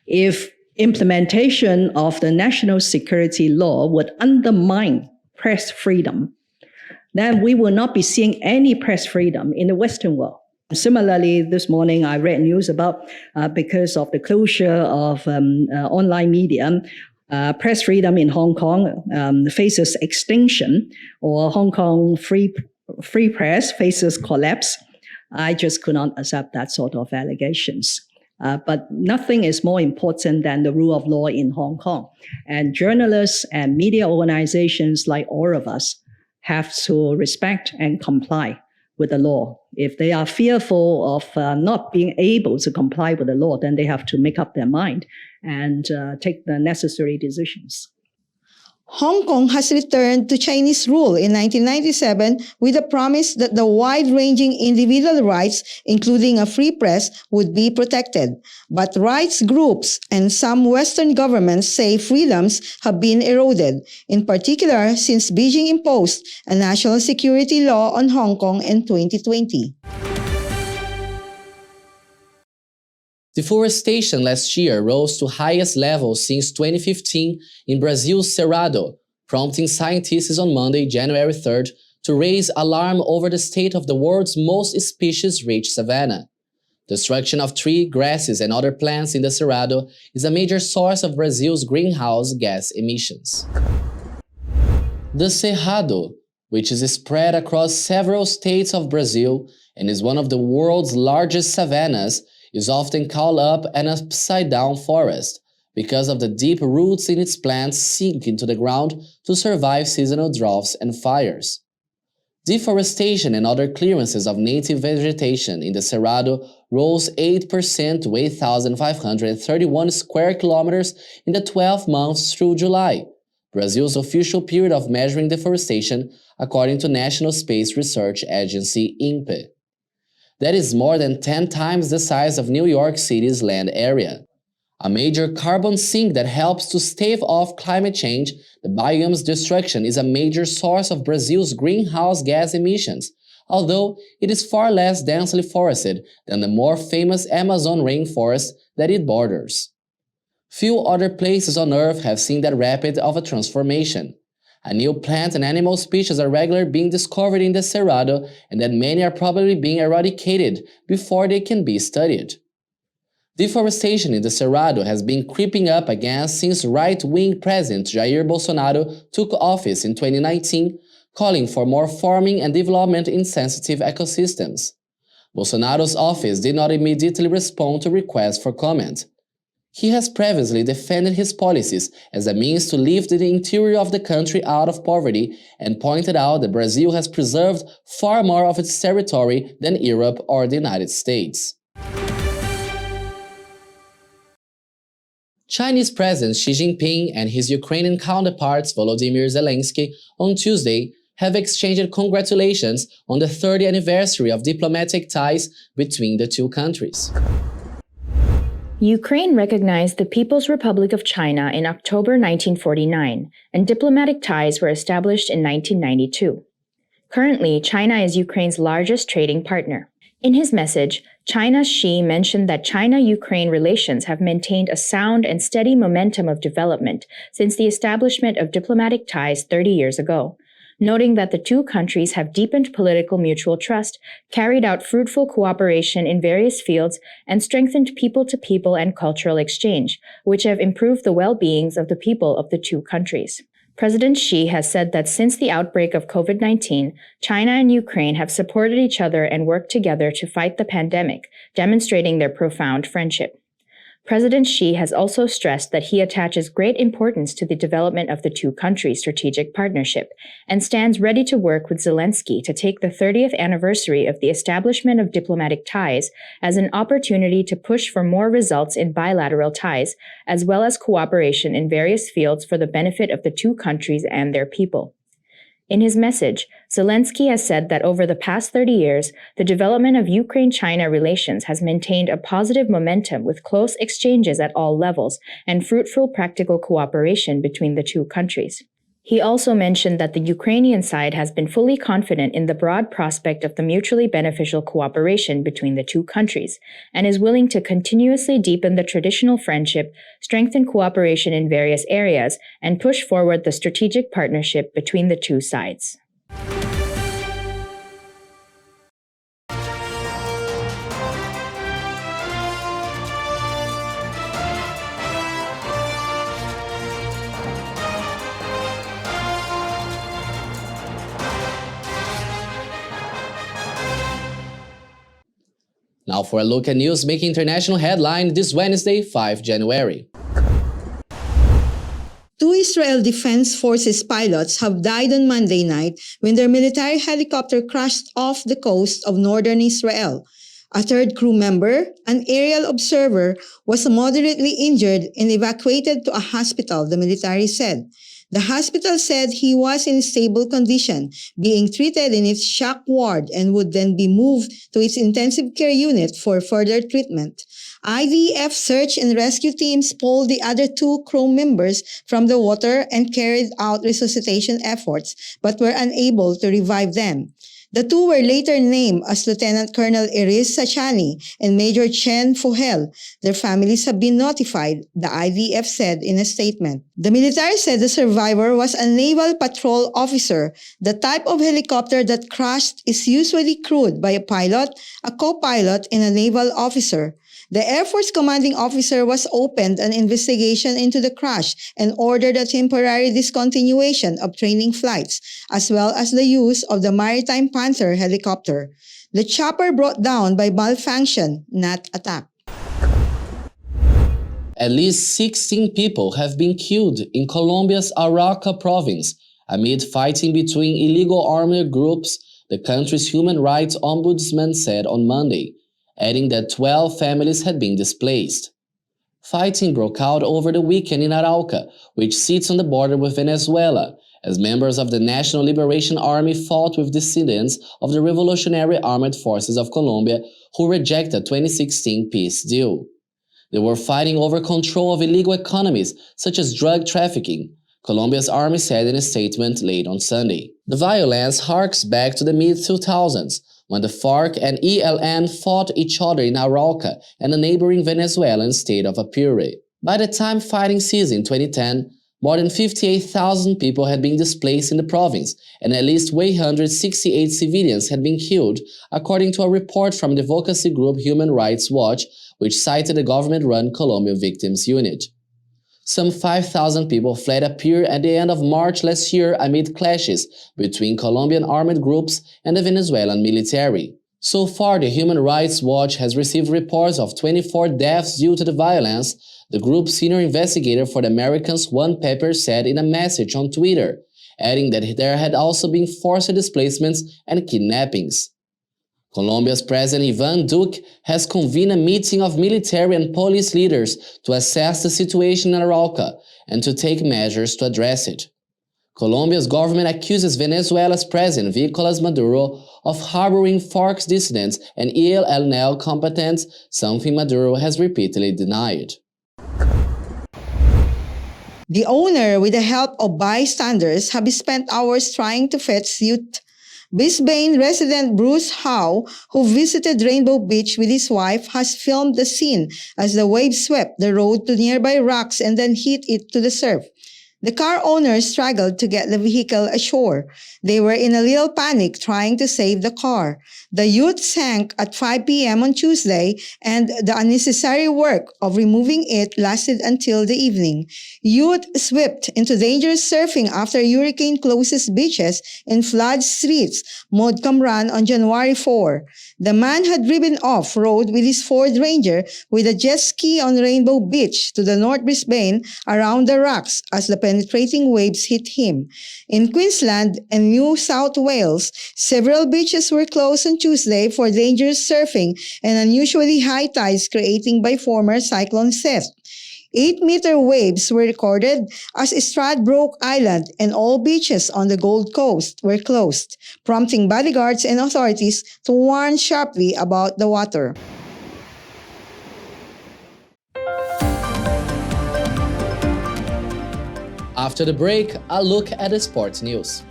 If implementation of the national security law would undermine press freedom, then we will not be seeing any press freedom in the Western world. Similarly, this morning I read news about because of the closure of online media, press freedom in Hong Kong faces extinction, or Hong Kong free press faces collapse. I just could not accept that sort of allegations. But nothing is more important than the rule of law in Hong Kong. And journalists and media organizations like all of us have to respect and comply with the law. If they are fearful of not being able to comply with the law, then they have to make up their mind and take the necessary decisions. Hong Kong has returned to Chinese rule in 1997 with a promise that the wide-ranging individual rights, including a free press, would be protected. But rights groups and some Western governments say freedoms have been eroded, in particular since Beijing imposed a national security law on Hong Kong in 2020. Deforestation last year rose to highest levels since 2015 in Brazil's Cerrado, prompting scientists on Monday, January 3rd, to raise alarm over the state of the world's most species-rich savanna. Destruction of trees, grasses, and other plants in the Cerrado is a major source of Brazil's greenhouse gas emissions. The Cerrado, which is spread across several states of Brazil and is one of the world's largest savannas, is often called up an upside-down forest because of the deep roots in its plants sink into the ground to survive seasonal droughts and fires. Deforestation and other clearances of native vegetation in the Cerrado rose 8% to 8,531 square kilometers in the 12 months through July, Brazil's official period of measuring deforestation, according to National Space Research Agency INPE. That is more than 10 times the size of New York City's land area. A major carbon sink that helps to stave off climate change, the biome's destruction is a major source of Brazil's greenhouse gas emissions, although it is far less densely forested than the more famous Amazon rainforest that it borders. Few other places on Earth have seen that rapid of a transformation. A new plant and animal species are regularly being discovered in the Cerrado, and that many are probably being eradicated before they can be studied. Deforestation in the Cerrado has been creeping up again since right-wing President Jair Bolsonaro took office in 2019, calling for more farming and development in sensitive ecosystems. Bolsonaro's office did not immediately respond to requests for comment. He has previously defended his policies as a means to lift the interior of the country out of poverty and pointed out that Brazil has preserved far more of its territory than Europe or the United States. Chinese President Xi Jinping and his Ukrainian counterparts Volodymyr Zelensky on Tuesday have exchanged congratulations on the 30th anniversary of diplomatic ties between the two countries. Ukraine recognized the People's Republic of China in October 1949, and diplomatic ties were established in 1992. Currently, China is Ukraine's largest trading partner. In his message, China's Xi mentioned that China-Ukraine relations have maintained a sound and steady momentum of development since the establishment of diplomatic ties 30 years ago, noting that the two countries have deepened political mutual trust, carried out fruitful cooperation in various fields, and strengthened people-to-people and cultural exchange, which have improved the well-beings of the people of the two countries. President Xi has said that since the outbreak of COVID-19, China and Ukraine have supported each other and worked together to fight the pandemic, demonstrating their profound friendship. President Xi has also stressed that he attaches great importance to the development of the two countries' strategic partnership and stands ready to work with Zelensky to take the 30th anniversary of the establishment of diplomatic ties as an opportunity to push for more results in bilateral ties, as well as cooperation in various fields for the benefit of the two countries and their people. In his message, Zelensky has said that over the past 30 years, the development of Ukraine-China relations has maintained a positive momentum with close exchanges at all levels and fruitful practical cooperation between the two countries. He also mentioned that the Ukrainian side has been fully confident in the broad prospect of the mutually beneficial cooperation between the two countries and is willing to continuously deepen the traditional friendship, strengthen cooperation in various areas, and push forward the strategic partnership between the two sides. Now for a look at news making international headline this Wednesday, 5 January. 2 Israel Defense Forces pilots have died on Monday night when their military helicopter crashed off the coast of northern Israel. A third crew member, an aerial observer, was moderately injured and evacuated to a hospital, the military said. The hospital said he was in stable condition, being treated in its shock ward and would then be moved to its intensive care unit for further treatment. IDF search and rescue teams pulled the other two crew members from the water and carried out resuscitation efforts, but were unable to revive them. The two were later named as Lieutenant Colonel Iris Sachani and Major Chen Fuhel. Their families have been notified, the IDF said in a statement. The military said the survivor was a naval patrol officer. The type of helicopter that crashed is usually crewed by a pilot, a co-pilot, and a naval officer. The Air Force commanding officer was opened an investigation into the crash and ordered a temporary discontinuation of training flights, as well as the use of the Maritime Panther helicopter. The chopper brought down by malfunction, not attack. At least 16 people have been killed in Colombia's Arauca province amid fighting between illegal armed groups, the country's human rights ombudsman said on Monday, adding that 12 families had been displaced. Fighting broke out over the weekend in Arauca, which sits on the border with Venezuela, as members of the National Liberation Army fought with dissidents of the Revolutionary Armed Forces of Colombia who rejected the 2016 peace deal. They were fighting over control of illegal economies such as drug trafficking, Colombia's army said in a statement late on Sunday. The violence harks back to the mid-2000s, when the FARC and ELN fought each other in Arauca and the neighboring Venezuelan state of Apure. By the time fighting ceased in 2010, more than 58,000 people had been displaced in the province, and at least 168 civilians had been killed, according to a report from the advocacy group Human Rights Watch, which cited the government-run Colombia Victims Unit. Some 5,000 people fled Apure at the end of March last year amid clashes between Colombian armed groups and the Venezuelan military. So far, the Human Rights Watch has received reports of 24 deaths due to the violence, the group's senior investigator for the Americans Juan Pepper said in a message on Twitter, adding that there had also been forced displacements and kidnappings. Colombia's President Ivan Duque has convened a meeting of military and police leaders to assess the situation in Arauca and to take measures to address it. Colombia's government accuses Venezuela's President Nicolas Maduro of harboring FARC dissidents and ELN combatants, something Maduro has repeatedly denied. The owner, with the help of bystanders, have spent hours trying to fetch youth. Brisbane resident Bruce Howe, who visited Rainbow Beach with his wife, has filmed the scene as the waves swept the road to nearby rocks and then hit it to the surf. The car owners struggled to get the vehicle ashore. They were in a little panic trying to save the car. The youth sank at 5 p.m. on Tuesday, and the unnecessary work of removing it lasted until the evening. Youth swept into dangerous surfing after a hurricane closes beaches and floods streets, Modcom ran on January 4. The man had driven off-road with his Ford Ranger with a jet ski on Rainbow Beach to the North Brisbane around the rocks as the penetrating waves hit him. In Queensland and New South Wales, several beaches were closed on Tuesday for dangerous surfing and unusually high tides created by former Cyclone Seth. 8-meter waves were recorded as Stradbroke Island and all beaches on the Gold Coast were closed, prompting bodyguards and authorities to warn sharply about the water. After the break, a look at the sports news.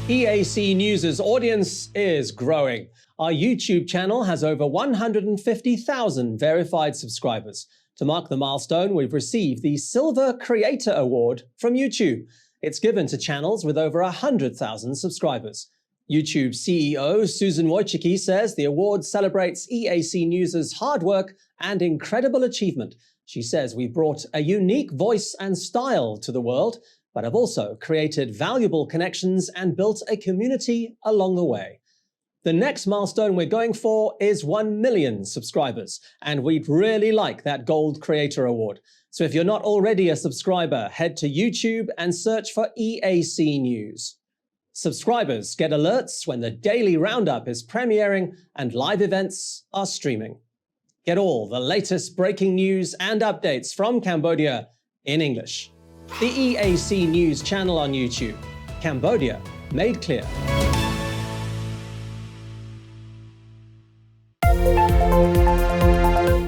EAC News' audience is growing. Our YouTube channel has over 150,000 verified subscribers. To mark the milestone, we've received the Silver Creator Award from YouTube. It's given to channels with over 100,000 subscribers. YouTube CEO Susan Wojcicki says the award celebrates EAC News' hard work and incredible achievement. She says we brought a unique voice and style to the world, but have also created valuable connections and built a community along the way. The next milestone we're going for is 1 million subscribers, and we'd really like that Gold Creator Award. So if you're not already a subscriber, head to YouTube and search for EAC News. Subscribers get alerts when the daily Roundup is premiering and live events are streaming. Get all the latest breaking news and updates from Cambodia in English. The EAC News channel on YouTube. Cambodia made clear.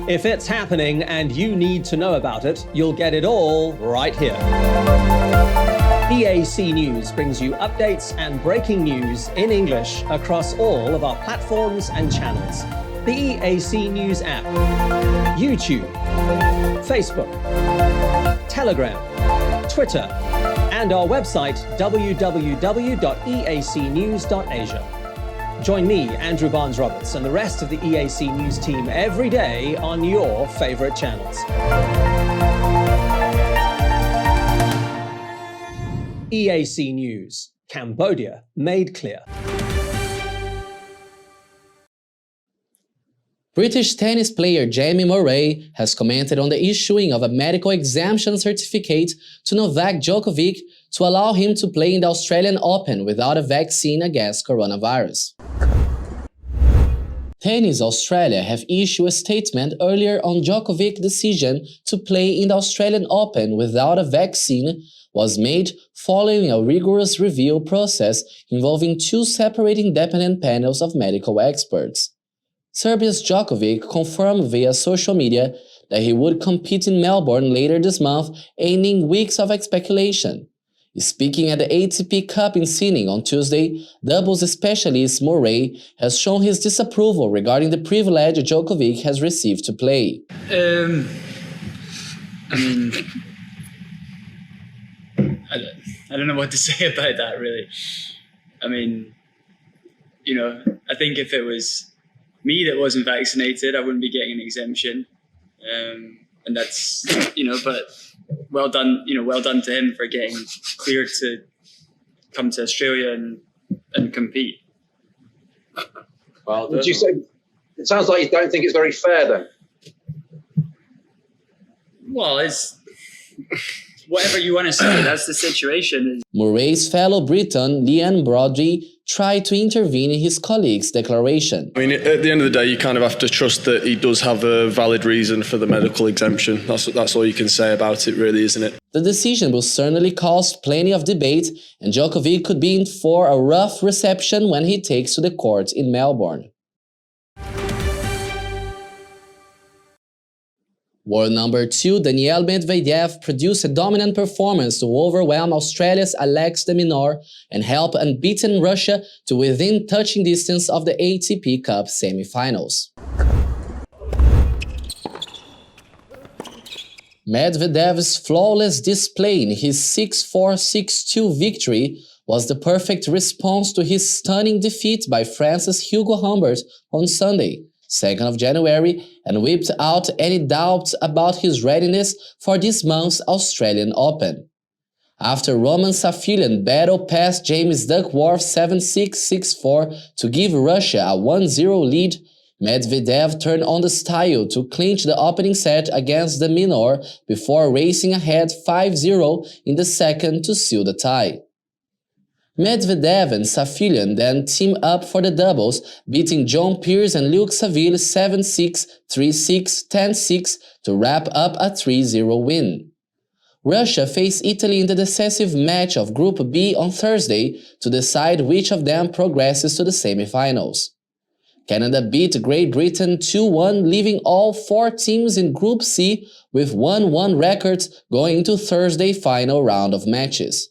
If it's happening and you need to know about it, you'll get it all right here. EAC News brings you updates and breaking news in English across all of our platforms and channels. The EAC News app, YouTube, Facebook, Telegram, Twitter, and our website www.eacnews.asia. Join me, Andrew Barnes-Roberts, and the rest of the EAC News team every day on your favorite channels. EAC News, Cambodia made clear. British tennis player Jamie Murray has commented on the issuing of a medical exemption certificate to Novak Djokovic to allow him to play in the Australian Open without a vaccine against coronavirus. Tennis Australia have issued a statement earlier on Djokovic's decision to play in the Australian Open without a vaccine was made following a rigorous review process involving two separate independent panels of medical experts. Serbia's Djokovic confirmed via social media that he would compete in Melbourne later this month, ending weeks of speculation. Speaking at the ATP Cup in Sydney on Tuesday, doubles specialist Murray has shown his disapproval regarding the privilege Djokovic has received to play. I don't know what to say about that, really. I think if it was me that wasn't vaccinated, I wouldn't be getting an exemption. And that's, but well done to him for getting cleared to come to Australia and compete. Well, would you say it sounds like you don't think it's very fair then? Well, it's whatever you want to say. That's the situation. Murray's fellow Briton, Liam Broadley, tried to intervene in his colleague's declaration. At the end of the day, you kind of have to trust that he does have a valid reason for the medical exemption. That's all you can say about it, really, isn't it? The decision will certainly cause plenty of debate, and Djokovic could be in for a rough reception when he takes to the court in Melbourne. World number 2 Daniil Medvedev produced a dominant performance to overwhelm Australia's Alex de Minaur and help unbeaten Russia to within touching distance of the ATP Cup semi-finals. Medvedev's flawless display in his 6-4, 6-2 victory was the perfect response to his stunning defeat by France's Hugo Humbert on Sunday, 2nd of January, and whipped out any doubt about his readiness for this month's Australian Open. After Roman Safilian battled past James Duckworth 7-6, 6-4 to give Russia a 1-0 lead, Medvedev turned on the style to clinch the opening set against de Minaur before racing ahead 5-0 in the second to seal the tie. Medvedev and Safilian then teamed up for the doubles, beating John Peers and Luke Saville 7-6, 3-6, 10-6 to wrap up a 3-0 win. Russia faced Italy in the decisive match of Group B on Thursday to decide which of them progresses to the semi-finals. Canada beat Great Britain 2-1, leaving all 4 teams in Group C with 1-1 records going into Thursday's final round of matches.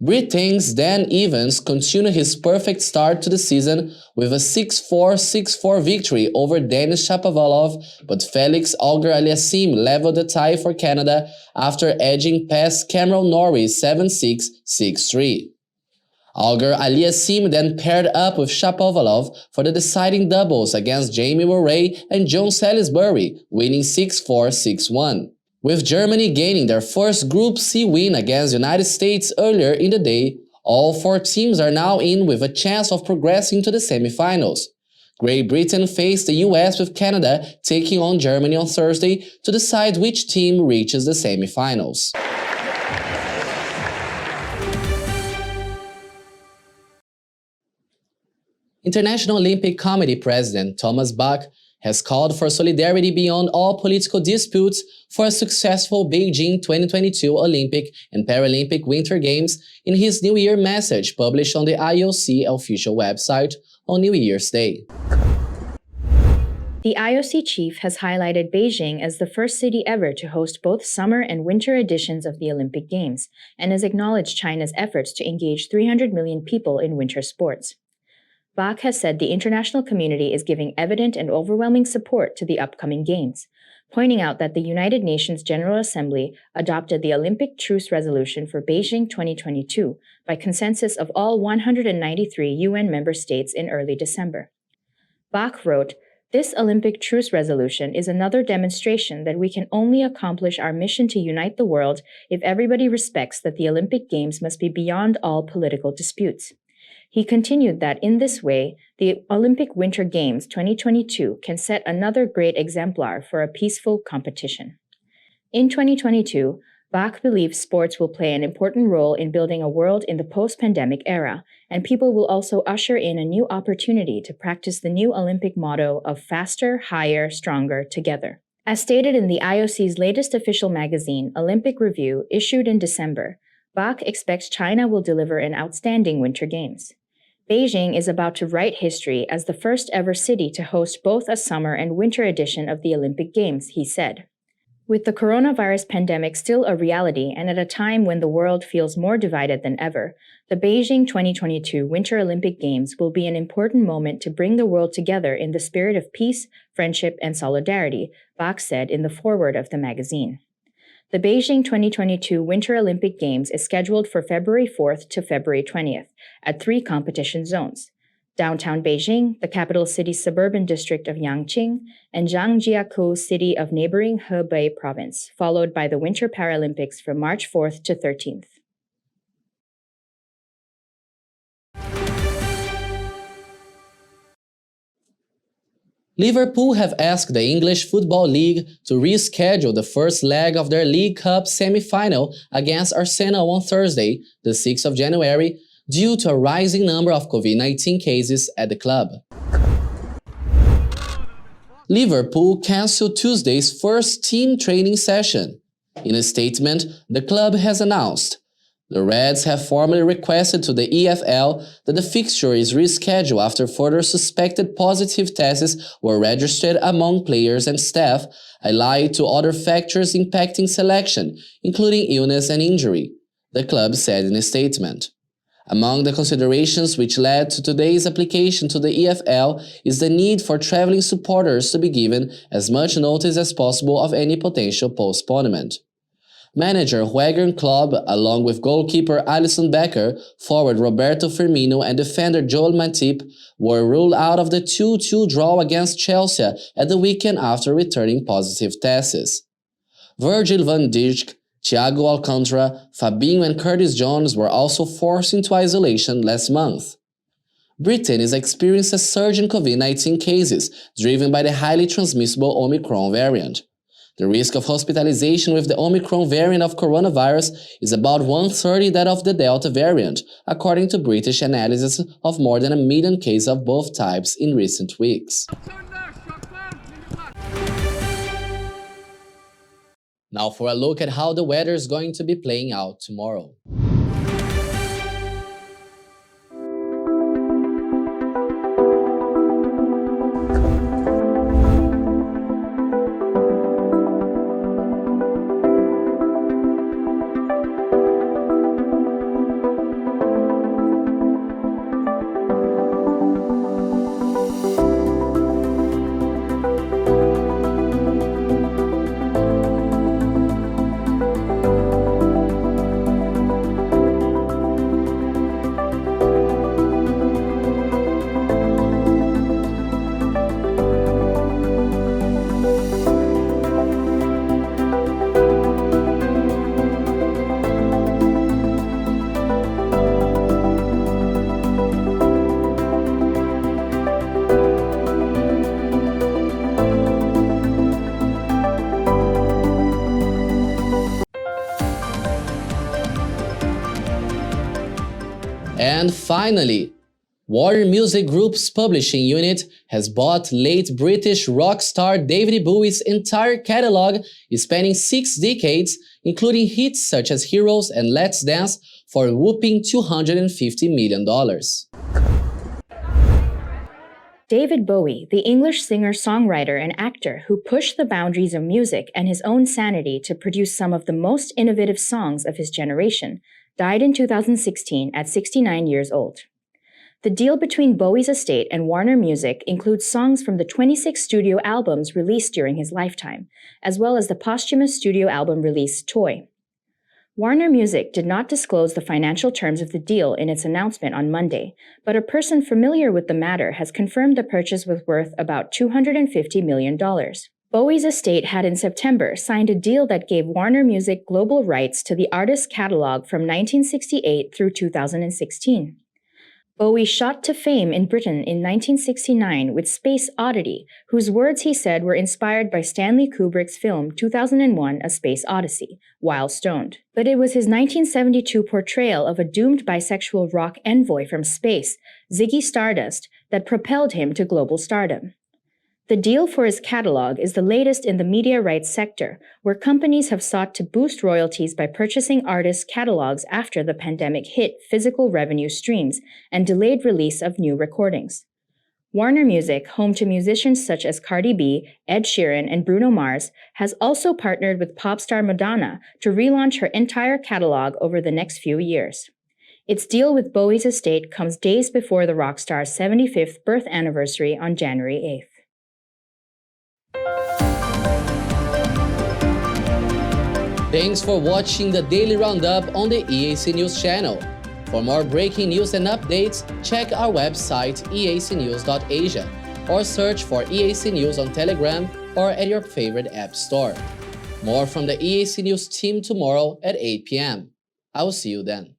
Britain's Dan Evans continued his perfect start to the season with a 6-4, 6-4 victory over Denis Shapovalov, but Felix Auger-Aliassime leveled the tie for Canada after edging past Cameron Norrie 7-6, 6-3. Auger-Aliassime then paired up with Shapovalov for the deciding doubles against Jamie Murray and John Salisbury, winning 6-4, 6-1. With Germany gaining their first Group C win against the United States earlier in the day, all four teams are now in with a chance of progressing to the semifinals. Great Britain faced the US, with Canada taking on Germany on Thursday to decide which team reaches the semifinals. International Olympic Committee President Thomas Bach has called for solidarity beyond all political disputes for a successful Beijing 2022 Olympic and Paralympic Winter Games in his New Year message published on the IOC official website on New Year's Day. The IOC chief has highlighted Beijing as the first city ever to host both summer and winter editions of the Olympic Games, and has acknowledged China's efforts to engage 300 million people in winter sports. Bach has said the international community is giving evident and overwhelming support to the upcoming Games, pointing out that the United Nations General Assembly adopted the Olympic Truce Resolution for Beijing 2022 by consensus of all 193 UN member states in early December. Bach wrote, "This Olympic Truce Resolution is another demonstration that we can only accomplish our mission to unite the world if everybody respects that the Olympic Games must be beyond all political disputes." He continued that in this way, the Olympic Winter Games 2022 can set another great exemplar for a peaceful competition. In 2022, Bach believes sports will play an important role in building a world in the post-pandemic era, and people will also usher in a new opportunity to practice the new Olympic motto of faster, higher, stronger, together. As stated in the IOC's latest official magazine, Olympic Review, issued in December, Bach expects China will deliver an outstanding Winter Games. Beijing is about to write history as the first ever city to host both a summer and winter edition of the Olympic Games, he said. With the coronavirus pandemic still a reality and at a time when the world feels more divided than ever, the Beijing 2022 Winter Olympic Games will be an important moment to bring the world together in the spirit of peace, friendship, and solidarity, Bach said in the foreword of the magazine. The Beijing 2022 Winter Olympic Games is scheduled for February 4th to February 20th at 3 competition zones: downtown Beijing, the capital city's suburban district of Yangqing, and Zhangjiakou city of neighboring Hebei province, followed by the Winter Paralympics from March 4th to 13th. Liverpool have asked the English Football League to reschedule the first leg of their League Cup semi-final against Arsenal on Thursday, the 6th of January, due to a rising number of COVID-19 cases at the club. Liverpool cancelled Tuesday's first team training session. In a statement, the club has announced, "The Reds have formally requested to the EFL that the fixture is rescheduled after further suspected positive tests were registered among players and staff, allied to other factors impacting selection, including illness and injury," the club said in a statement. Among the considerations which led to today's application to the EFL is the need for traveling supporters to be given as much notice as possible of any potential postponement. Manager Jurgen Klopp, along with goalkeeper Alisson Becker, forward Roberto Firmino and defender Joel Matip, were ruled out of the 2-2 draw against Chelsea at the weekend after returning positive tests. Virgil van Dijk, Thiago Alcantara, Fabinho and Curtis Jones were also forced into isolation last month. Britain is experiencing a surge in COVID-19 cases, driven by the highly transmissible Omicron variant. The risk of hospitalization with the Omicron variant of coronavirus is about 1/3 that of the Delta variant, according to British analysis of more than 1 million cases of both types in recent weeks. Now for a look at how the weather is going to be playing out tomorrow. And finally, Warner Music Group's publishing unit has bought late British rock star David Bowie's entire catalog spanning 6 decades, including hits such as Heroes and Let's Dance, for a whopping $250 million. David Bowie, the English singer, songwriter, and actor who pushed the boundaries of music and his own sanity to produce some of the most innovative songs of his generation, died in 2016 at 69 years old. The deal between Bowie's estate and Warner Music includes songs from the 26 studio albums released during his lifetime, as well as the posthumous studio album release Toy. Warner Music did not disclose the financial terms of the deal in its announcement on Monday, but a person familiar with the matter has confirmed the purchase was worth about $250 million. Bowie's estate had in September signed a deal that gave Warner Music global rights to the artist's catalog from 1968 through 2016. Bowie shot to fame in Britain in 1969 with Space Oddity, whose words he said were inspired by Stanley Kubrick's film 2001: A Space Odyssey, while stoned. But it was his 1972 portrayal of a doomed bisexual rock envoy from space, Ziggy Stardust, that propelled him to global stardom. The deal for his catalog is the latest in the media rights sector, where companies have sought to boost royalties by purchasing artists' catalogs after the pandemic hit physical revenue streams and delayed release of new recordings. Warner Music, home to musicians such as Cardi B, Ed Sheeran, and Bruno Mars, has also partnered with pop star Madonna to relaunch her entire catalog over the next few years. Its deal with Bowie's estate comes days before the rock star's 75th birth anniversary on January 8th. Thanks for watching the Daily Roundup on the EAC News channel. For more breaking news and updates, check our website eacnews.asia or search for EAC News on Telegram or at your favorite app store. More from the EAC News team tomorrow at 8 p.m. I will see you then.